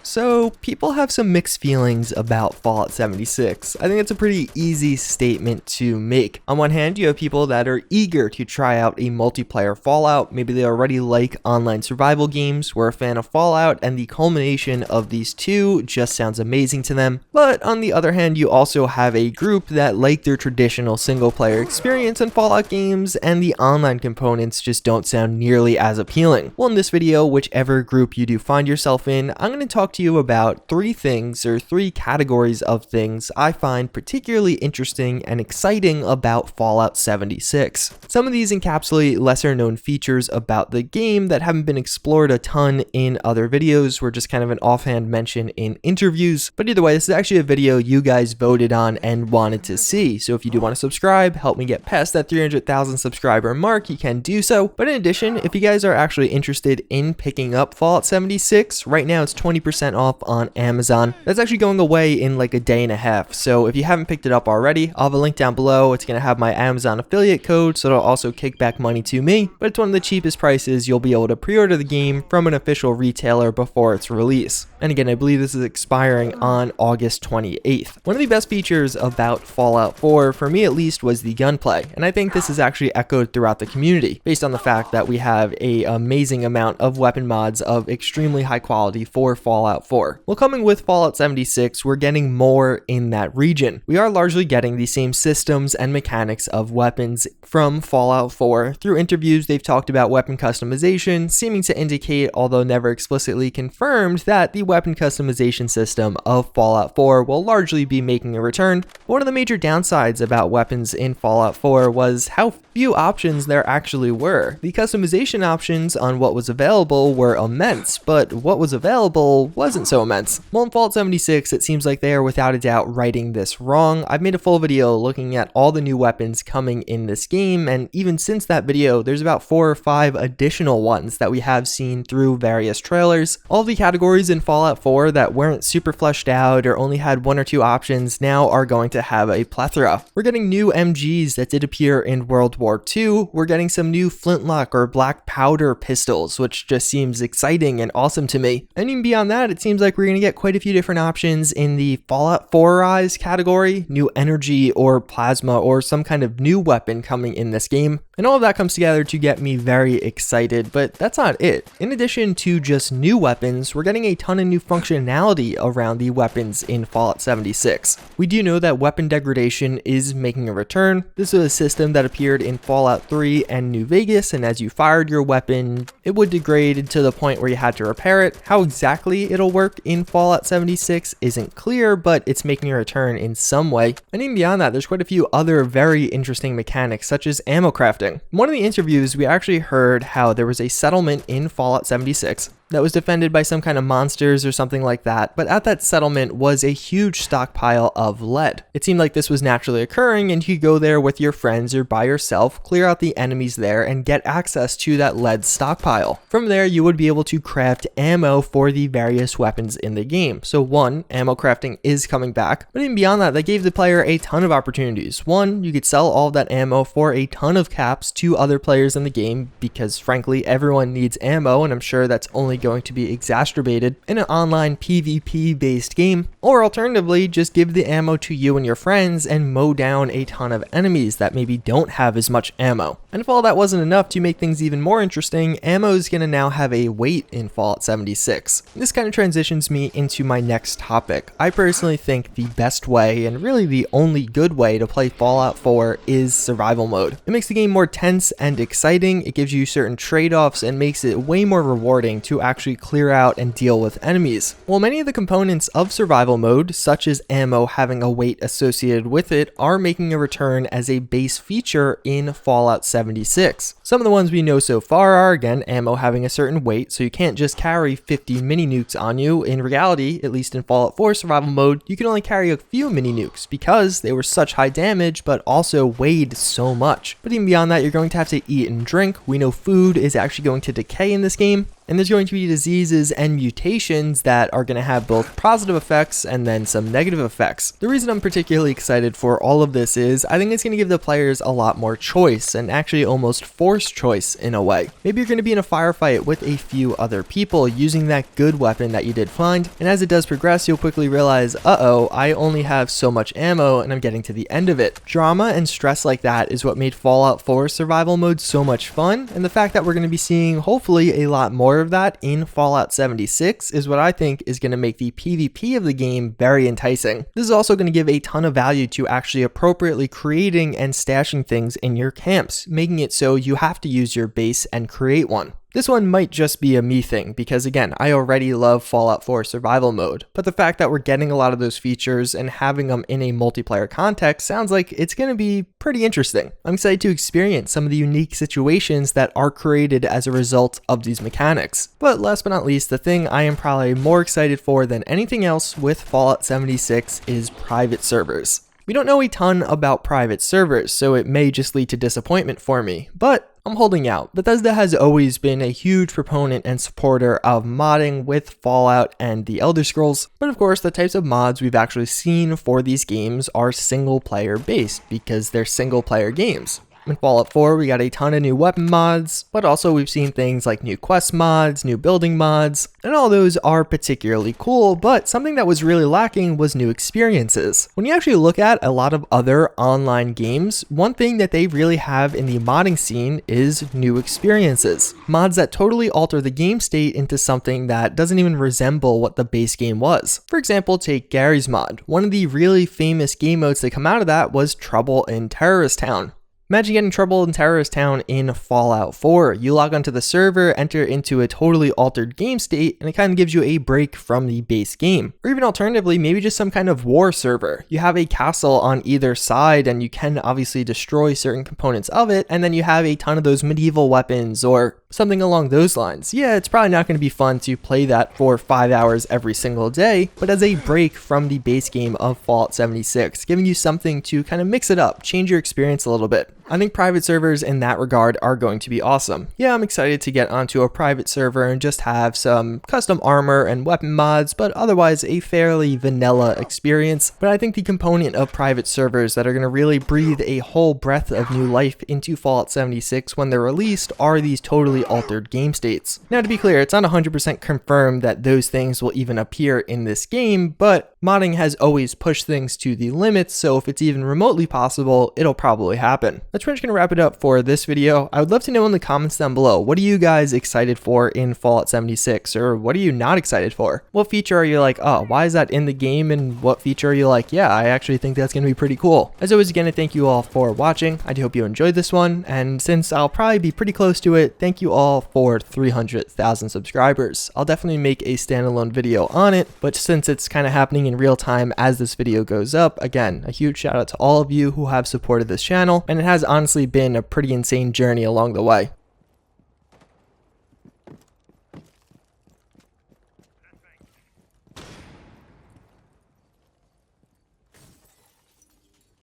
So, people have some mixed feelings about Fallout 76. I think it's a pretty easy statement to make. On one hand, you have people that are eager to try out a multiplayer Fallout. Maybe they already like online survival games, were a fan of Fallout, and the culmination of these two just sounds amazing to them. But on the other hand, you also have a group that like their traditional single-player experience in Fallout games, and the online components just don't sound nearly as appealing. Well, in this video, whichever group you do find yourself in, I'm going to talk to you about three categories of things I find particularly interesting and exciting about Fallout 76. Some of these encapsulate lesser known features about the game that haven't been explored a ton in other videos, were just kind of an offhand mention in interviews. But either way, this is actually a video you guys voted on and wanted to see. So if you do want to subscribe, help me get past that 300,000 subscriber mark, you can do so. But in addition, if you guys are actually interested in picking up Fallout 76, right now it's 20% off on Amazon. That's actually going away in like a day and a half. So if you haven't picked it up already, I'll have a link down below. It's going to have my Amazon affiliate code, so it'll also kick back money to me. But it's one of the cheapest prices you'll be able to pre-order the game from an official retailer before its release. And again, I believe this is expiring on August 28th. One of the best features about Fallout 4, for me at least, was the gunplay. And I think this is actually echoed throughout the community, based on the fact that we have an amazing amount of weapon mods of extremely high quality for Fallout 4. Well, coming with Fallout 76, we're getting more in that region. We are largely getting the same systems and mechanics of weapons from Fallout 4. Through interviews, they've talked about weapon customization, seeming to indicate, although never explicitly confirmed, that the weapon customization system of Fallout 4 will largely be making a return. One of the major downsides about weapons in Fallout 4 was how few options there actually were. The customization options on what was available were immense, but what was available wasn't so immense. Well, in Fallout 76, it seems like they are without a doubt writing this wrong. I've made a full video looking at all the new weapons coming in this game, and even since that video, there's about 4 or 5 additional ones that we have seen through various trailers. All the categories in Fallout 4 that weren't super fleshed out or only had 1 or 2 options now are going to have a plethora. We're getting new MGs that did appear in World War II. We're getting some new flintlock or black powder pistols, which just seems exciting and awesome to me. And even beyond that, it seems like we're going to get quite a few different options in the Fallout 4 Rise category, new energy or plasma or some kind of new weapon coming in this game. And all of that comes together to get me very excited, but that's not it. In addition to just new weapons, we're getting a ton of new functionality around the weapons in Fallout 76. We do know that weapon degradation is making a return. This was a system that appeared in Fallout 3 and New Vegas, and as you fired your weapon, it would degrade to the point where you had to repair it. How exactly it'll work in Fallout 76 isn't clear, but it's making a return in some way. And even beyond that, there's quite a few other very interesting mechanics, such as ammo crafting. In one of the interviews, we actually heard how there was a settlement in Fallout 76 that was defended by some kind of monsters or something like that, but at that settlement was a huge stockpile of lead. It seemed like this was naturally occurring, and you could go there with your friends or by yourself, clear out the enemies there, and get access to that lead stockpile. From there, you would be able to craft ammo for the various weapons in the game. So one, ammo crafting is coming back, but even beyond that, that gave the player a ton of opportunities. One, you could sell all of that ammo for a ton of caps to other players in the game, because frankly, everyone needs ammo, and I'm sure that's only going to be exacerbated in an online PvP based game. Or alternatively, just give the ammo to you and your friends and mow down a ton of enemies that maybe don't have as much ammo. And if all that wasn't enough to make things even more interesting, ammo is going to now have a weight in Fallout 76. This kind of transitions me into my next topic. I personally think the best way, and really the only good way to play Fallout 4 is survival mode. It makes the game more tense and exciting, it gives you certain trade-offs, and makes it way more rewarding to actually clear out and deal with enemies. While many of the components of survival mode, such as ammo having a weight associated with it, are making a return as a base feature in Fallout 76. Some of the ones we know so far are, again, ammo having a certain weight, so you can't just carry 50 mini nukes on you. In reality, at least in Fallout 4 survival mode, you can only carry a few mini nukes because they were such high damage but also weighed so much. But even beyond that, you're going to have to eat and drink. We know food is actually going to decay in this game. And there's going to be diseases and mutations that are going to have both positive effects and then some negative effects. The reason I'm particularly excited for all of this is I think it's going to give the players a lot more choice, and actually almost forced choice in a way. Maybe you're going to be in a firefight with a few other people using that good weapon that you did find, and as it does progress, you'll quickly realize, uh-oh, I only have so much ammo and I'm getting to the end of it. Drama and stress like that is what made Fallout 4 survival mode so much fun, and the fact that we're going to be seeing hopefully a lot more of that in Fallout 76 is what I think is going to make the PvP of the game very enticing. This is also going to give a ton of value to actually appropriately creating and stashing things in your camps, making it so you have to use your base and create one. This one might just be a me thing because again, I already love Fallout 4 survival mode, but the fact that we're getting a lot of those features and having them in a multiplayer context sounds like it's going to be pretty interesting. I'm excited to experience some of the unique situations that are created as a result of these mechanics. But last but not least, the thing I am probably more excited for than anything else with Fallout 76 is private servers. We don't know a ton about private servers, so it may just lead to disappointment for me, but I'm holding out. Bethesda has always been a huge proponent and supporter of modding with Fallout and the Elder Scrolls, but of course the types of mods we've actually seen for these games are single player based because they're single player games. In Fallout 4, we got a ton of new weapon mods, but also we've seen things like new quest mods, new building mods, and all those are particularly cool, but something that was really lacking was new experiences. When you actually look at a lot of other online games, one thing that they really have in the modding scene is new experiences. Mods that totally alter the game state into something that doesn't even resemble what the base game was. For example, take Gary's mod. One of the really famous game modes that come out of that was Trouble in Terrorist Town. Imagine getting Trouble in Terrorist Town in Fallout 4. You log onto the server, enter into a totally altered game state, and it kind of gives you a break from the base game. Or even alternatively, maybe just some kind of war server. You have a castle on either side, and you can obviously destroy certain components of it, and then you have a ton of those medieval weapons or something along those lines. Yeah, it's probably not going to be fun to play that for 5 hours every single day, but as a break from the base game of Fallout 76, giving you something to kind of mix it up, change your experience a little bit. I think private servers in that regard are going to be awesome. Yeah, I'm excited to get onto a private server and just have some custom armor and weapon mods, but otherwise a fairly vanilla experience. But I think the component of private servers that are going to really breathe a whole breath of new life into Fallout 76 when they're released are these totally altered game states. Now, to be clear, it's not 100% confirmed that those things will even appear in this game, but modding has always pushed things to the limits, so if it's even remotely possible, it'll probably happen. That's pretty much going to wrap it up for this video. I would love to know in the comments down below, what are you guys excited for in Fallout 76, or what are you not excited for? What feature are you like, oh, why is that in the game, and what feature are you like, yeah, I actually think that's going to be pretty cool. As always, again, I thank you all for watching. I do hope you enjoyed this one, and since I'll probably be pretty close to it, thank you all for 300,000 subscribers. I'll definitely make a standalone video on it, but since it's kind of happening in real time as this video goes up, again, a huge shout out to all of you who have supported this channel, and it has honestly been a pretty insane journey along the way.